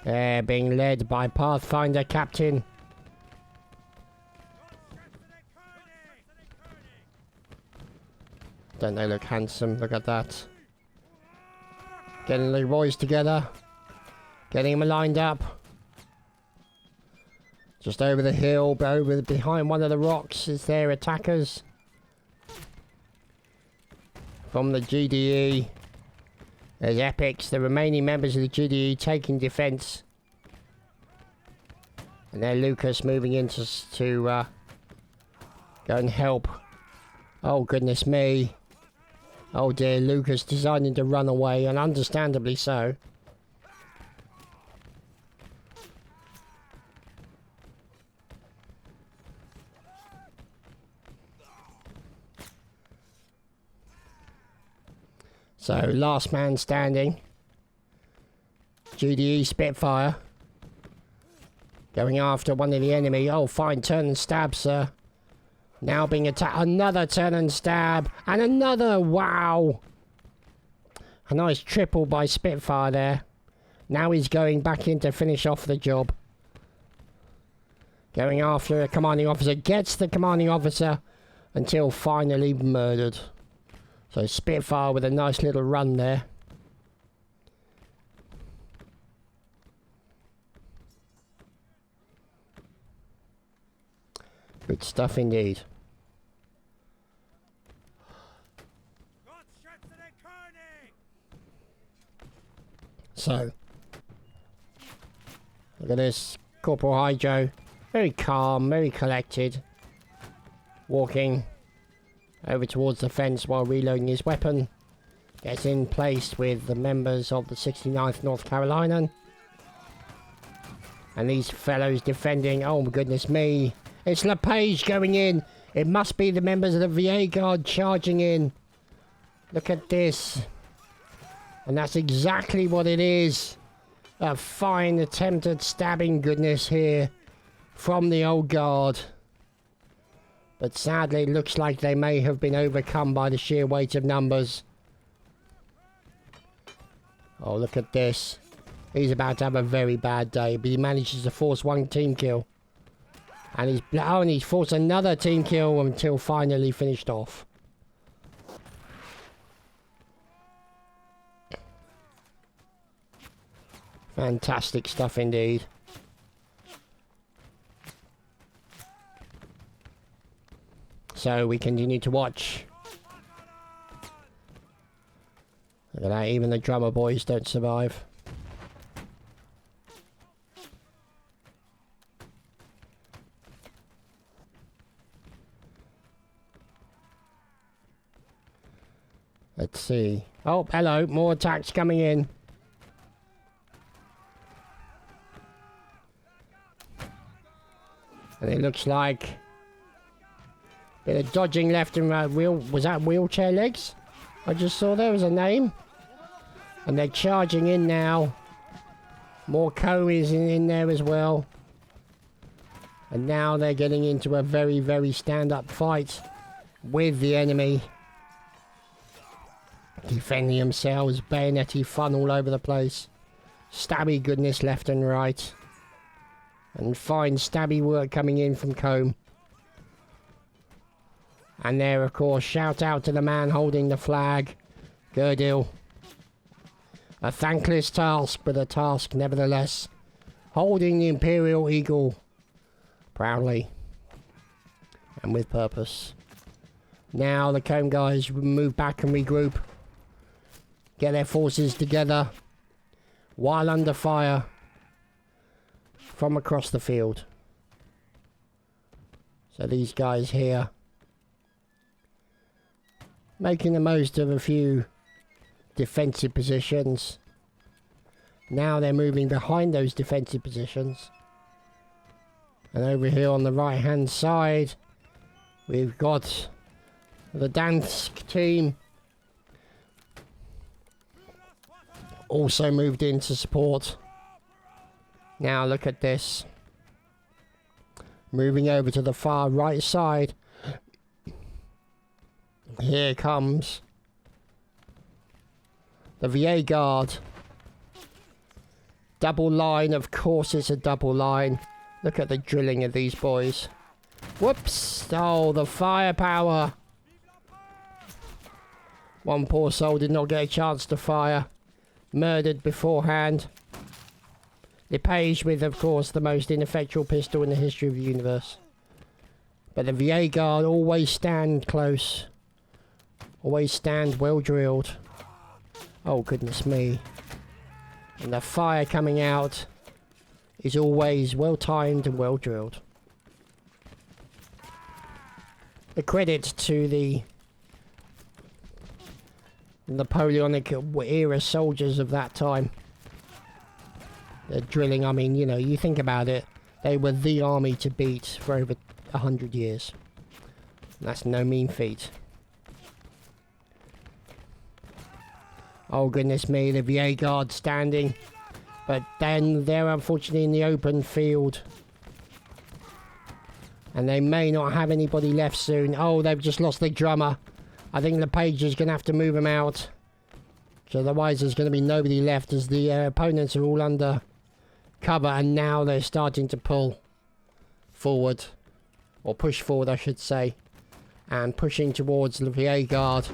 They're being led by Pathfinder Captain. Don't they look handsome? Look at that. Getting the boys together. Getting them lined up. Just over the hill, behind one of the rocks is their attackers. From the GDE. There's Epics, the remaining members of the GDE taking defence. And then Lucas moving in to go and help. Oh goodness me. Oh dear, Lucas deciding to run away, and understandably so. So, last man standing. GDE Spitfire. Going after one of the enemy. Oh, fine turn and stab, sir. Now being attacked. Another turn and stab. And another. Wow. A nice triple by Spitfire there. Now he's going back in to finish off the job. Going after a commanding officer. Gets the commanding officer until finally murdered. So Spitfire with a nice little run there. Good stuff indeed. So, look at this. Corporal Hydro. Very calm, very collected. Walking over towards the fence while reloading his weapon. Gets in place with the members of the 69th North Carolina. And these fellows defending. Oh my goodness me. It's LePage going in. It must be the members of the VA Guard charging in. Look at this. And that's exactly what it is. A fine attempt at stabbing goodness here from the old guard. But sadly, it looks like they may have been overcome by the sheer weight of numbers. Oh, look at this. He's about to have a very bad day, but he manages to force one team kill. And he's forced another team kill until finally finished off. Fantastic stuff indeed. So we continue to watch. Look at that, even the drummer boys don't survive. Let's see. Oh, hello, more attacks coming in. And it looks like a bit of dodging left and right. Was that wheelchair legs? I just saw there was a name. And they're charging in now. More Comies in there as well. And now they're getting into a very, very stand-up fight with the enemy. Defending themselves, bayonety fun all over the place. Stabby goodness left and right. And fine stabby work coming in from Combe. And there, of course, shout out to the man holding the flag, Girdil. A thankless task, but a task nevertheless. Holding the Imperial Eagle proudly and with purpose. Now the Combe guys move back and regroup. Get their forces together while under fire from across the field. So these guys here making the most of a few defensive positions. Now they're moving behind those defensive positions. And over here on the right hand side we've got the Dansk team also moved in to support. Now look at this. Moving over to the far right side. Here comes the VA Guard. Double line, of course it's a double line. Look at the drilling of these boys. Whoops! Oh, the firepower. One poor soul did not get a chance to fire. Murdered beforehand. Lepage with, of course, the most ineffectual pistol in the history of the universe. But the VA Guard always stand close. Always stand well drilled. Oh, goodness me. And the fire coming out is always well timed and well drilled. The credit to the Napoleonic era soldiers of that time. The drilling, I mean, you know, you think about it, they were the army to beat for over 100 years. That's no mean feat. Oh goodness me, the VA Guard standing. But then they're unfortunately in the open field. And they may not have anybody left soon. Oh, they've just lost their drummer. I think Lepage is going to have to move him out. So otherwise there's going to be nobody left as the opponents are all under cover. And now they're starting to pull forward. Or push forward, I should say. And pushing towards the VA Guard.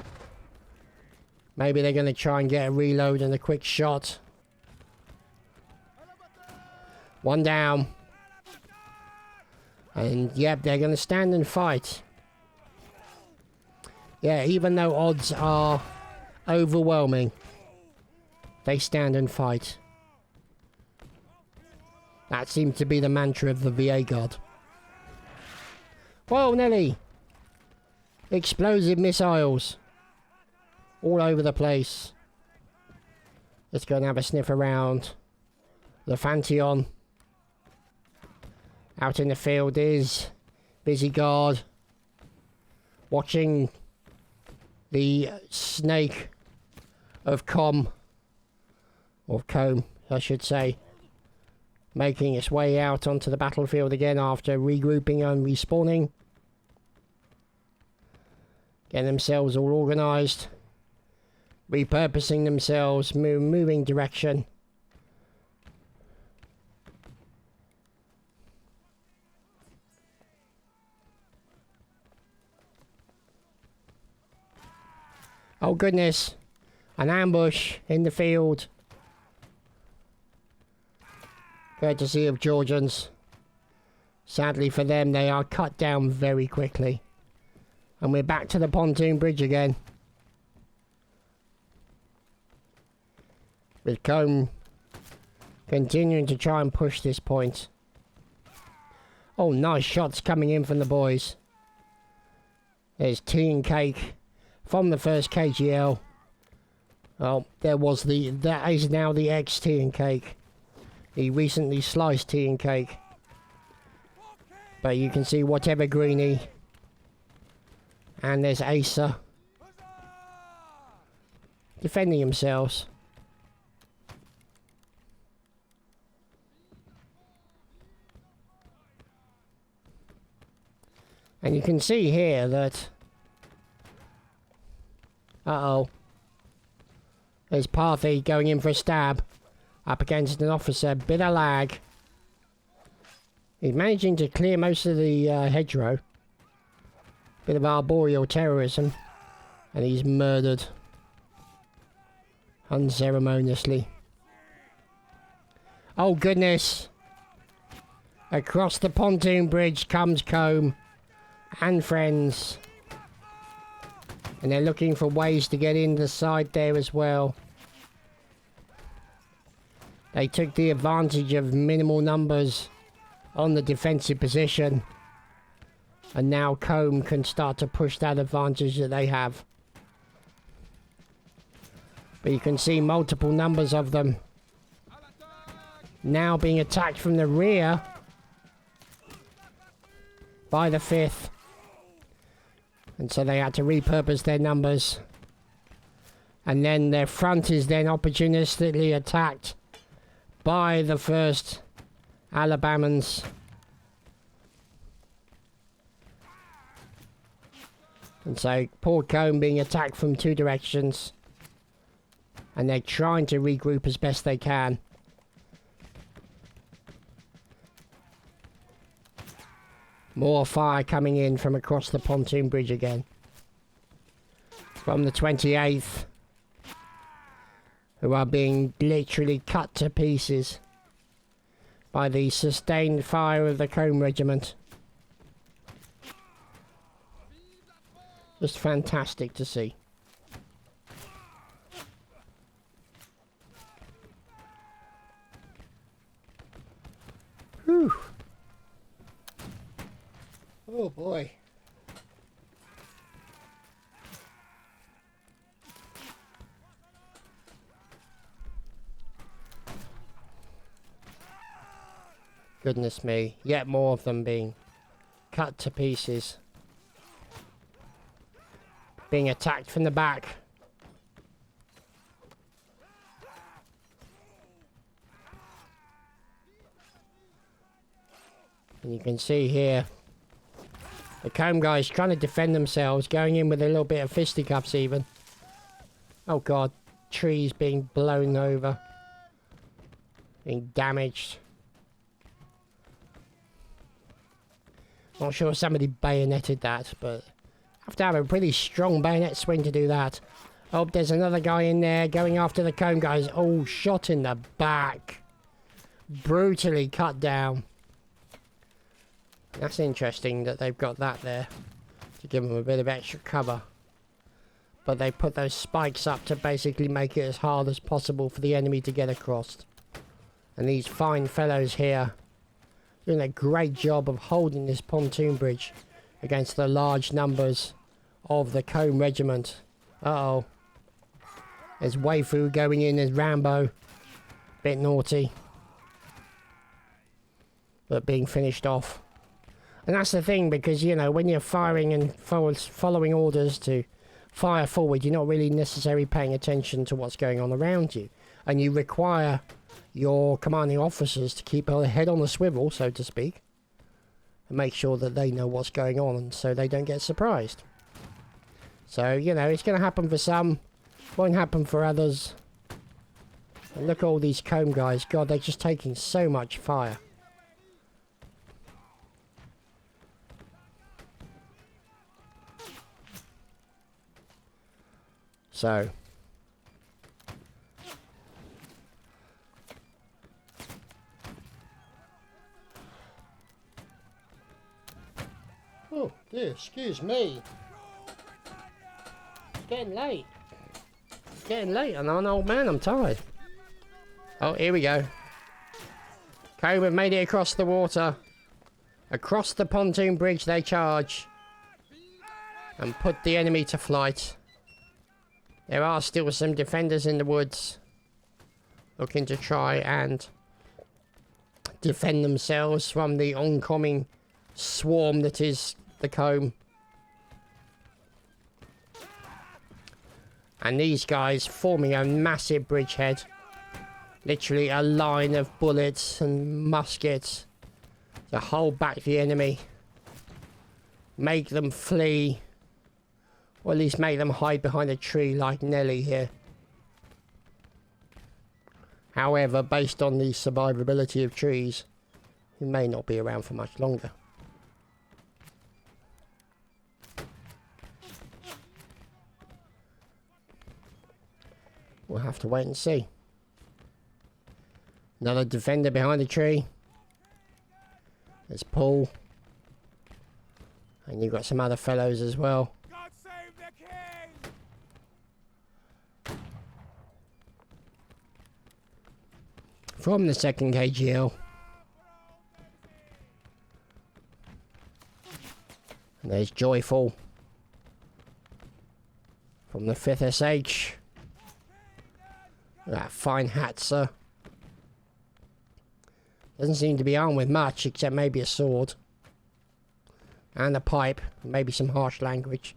Maybe they're going to try and get a reload and a quick shot. One down. And yep, they're going to stand and fight. Yeah, even though odds are overwhelming, they stand and fight. That seems to be the mantra of the VA Guard. Whoa, Nelly! Explosive missiles. All over the place. Let's go and have a sniff around. The Pantheon. Out in the field is Busy Guard. Watching the snake of Combe, I should say, making its way out onto the battlefield again after regrouping and respawning. Getting themselves all organised. Repurposing themselves, moving direction. Oh goodness, an ambush in the field. Courtesy of Georgians. Sadly for them, they are cut down very quickly. And we're back to the pontoon bridge again. With Combe continuing to try and push this point. Oh, nice shots coming in from the boys. There's tea and cake from the first KGL. Oh, that is now the ex tea and cake. The recently sliced tea and cake. But you can see whatever greenie. And there's Asa. Defending themselves. And you can see here that... Uh-oh. There's Parthy going in for a stab. Up against an officer. Bit of lag. He's managing to clear most of the hedgerow. Bit of arboreal terrorism. And he's murdered. Unceremoniously. Oh goodness. Across the pontoon bridge comes Combe. And friends. And they're looking for ways to get in the side there as well. They took the advantage of minimal numbers on the defensive position. And now Combe can start to push that advantage that they have. But you can see multiple numbers of them now being attacked from the rear by the 5th. And so they had to repurpose their numbers. And then their front is then opportunistically attacked by the 1st Alabamans. And so poor Combe being attacked from 2 directions. And they're trying to regroup as best they can. More fire coming in from across the pontoon bridge again. From the 28th. Who are being literally cut to pieces by the sustained fire of the Combe Regiment. Just fantastic to see. Whew. Oh boy. Goodness me, yet more of them being cut to pieces. Being attacked from the back. And you can see here the Combe guys trying to defend themselves, going in with a little bit of fisticuffs even. Oh god, trees being blown over, being damaged. Not sure if somebody bayoneted that, but have to have a pretty strong bayonet swing to do that. Oh, there's another guy in there going after the Combe guys. Oh, shot in the back. Brutally cut down. That's interesting that they've got that there to give them a bit of extra cover. But they put those spikes up to basically make it as hard as possible for the enemy to get across. And these fine fellows here doing a great job of holding this pontoon bridge against the large numbers of the Combe Regiment. Uh-oh. There's Waifu going in as Rambo. Bit naughty. But being finished off. And that's the thing, because, you know, when you're firing and following orders to fire forward, you're not really necessarily paying attention to what's going on around you. And you require your commanding officers to keep their head on the swivel, so to speak. And make sure that they know what's going on, and so they don't get surprised. So, you know, it's going to happen for some, won't happen for others. And look at all these comb guys. God, they're just taking so much fire. So. Oh, dear, excuse me. It's getting late. It's getting late, and I'm an old man, I'm tired. Oh, here we go. Okay, we've made it across the water. Across the pontoon bridge they charge. And put the enemy to flight. There are still some defenders in the woods. Looking to try and defend themselves from the oncoming swarm that is the comb. And these guys forming a massive bridgehead. Literally a line of bullets and muskets to hold back the enemy. Make them flee. Or at least make them hide behind a tree like Nelly here. However, based on the survivability of trees, he may not be around for much longer. We'll have to wait and see. Another defender behind the tree. There's Paul. And you've got some other fellows as well. God save the king! From the 2nd KGL. And there's Joyful. From the 5th SH. That fine hat, sir. Doesn't seem to be armed with much, except maybe a sword. And a pipe. Maybe some harsh language.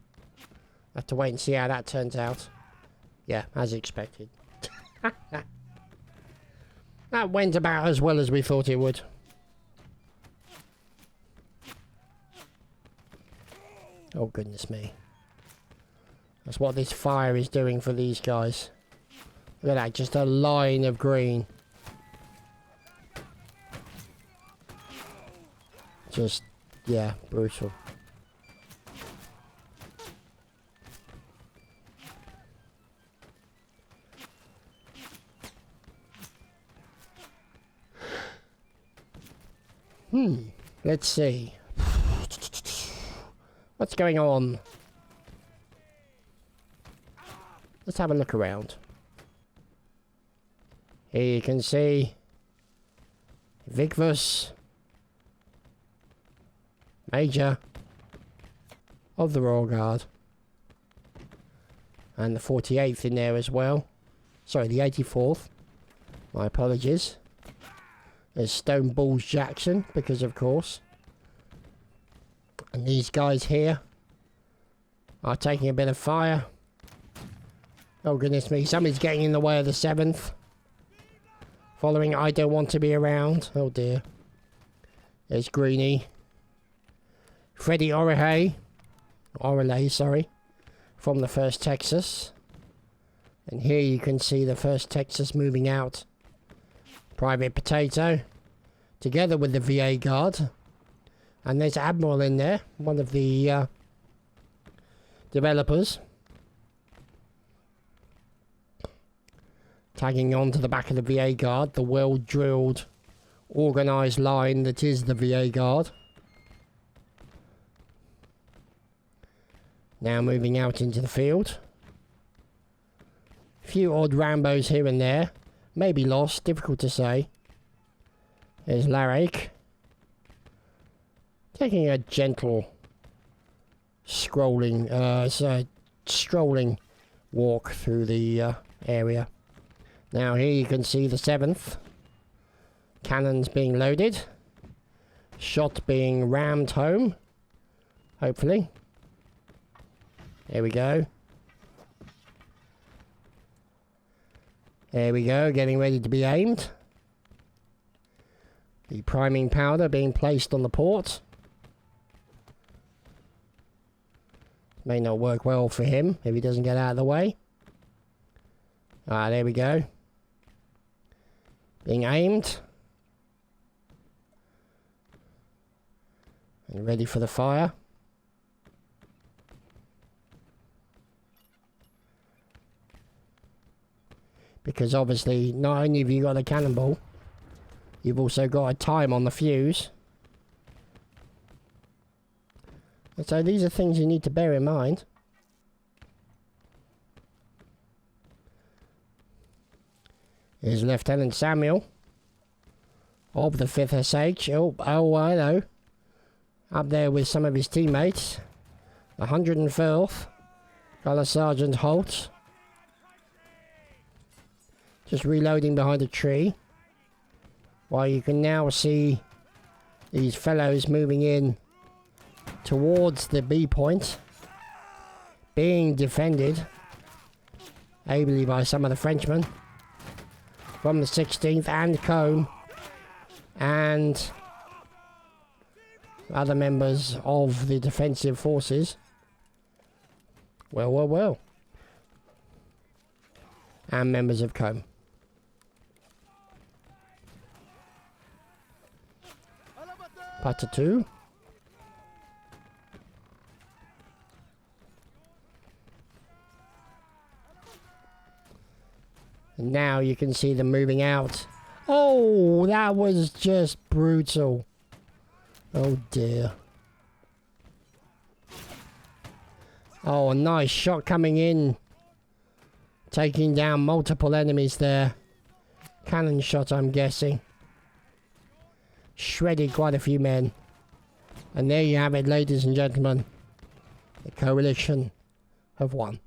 Have to wait and see how that turns out. Yeah, as expected. That went about as well as we thought it would. Oh, goodness me. That's what this fire is doing for these guys. Look at that, just a line of green. Just, yeah, brutal. Let's see. What's going on? Let's have a look around. Here you can see Vigvus, Major of the Royal Guard, and the 48th in there as well. Sorry, the 84th. My apologies. There's Stone Balls Jackson, because of course. And these guys here are taking a bit of fire. Oh goodness me, somebody's getting in the way of the 7th. Following I Don't Want to Be Around. Oh dear. There's Greenie. Freddie Orelay, sorry. From the 1st Texas. And here you can see the 1st Texas moving out. Private Potato. Together with the VA Guard. And there's Admiral in there. One of the developers. Tagging on to the back of the VA Guard. The well-drilled, organised line that is the VA Guard. Now moving out into the field. A few odd Rambos here and there. Maybe lost, difficult to say. There's Larake. Taking a gentle strolling walk through the area. Now here you can see the 7th. Cannons being loaded. Shot being rammed home. Hopefully. There we go. There we go, getting ready to be aimed. The priming powder being placed on the port. May not work well for him if he doesn't get out of the way. Ah, there we go. Being aimed. And ready for the fire. Because obviously, not only have you got a cannonball, you've also got a time on the fuse. And so these are things you need to bear in mind. Here's Lieutenant Samuel of the 5th SH. Oh, hello. Up there with some of his teammates. 104th. Colour Sergeant Holt. Just reloading behind a tree. While you can now see these fellows moving in towards the B point. Being defended ably by some of the Frenchmen. From the 16th and Combe. And other members of the defensive forces. Well. And members of Combe. Pontoon. And now you can see them moving out. Oh, that was just brutal. Oh dear. Oh, a nice shot coming in. Taking down multiple enemies there. Cannon shot, I'm guessing. Shredded quite a few men. And there you have it, ladies and gentlemen. The coalition have won.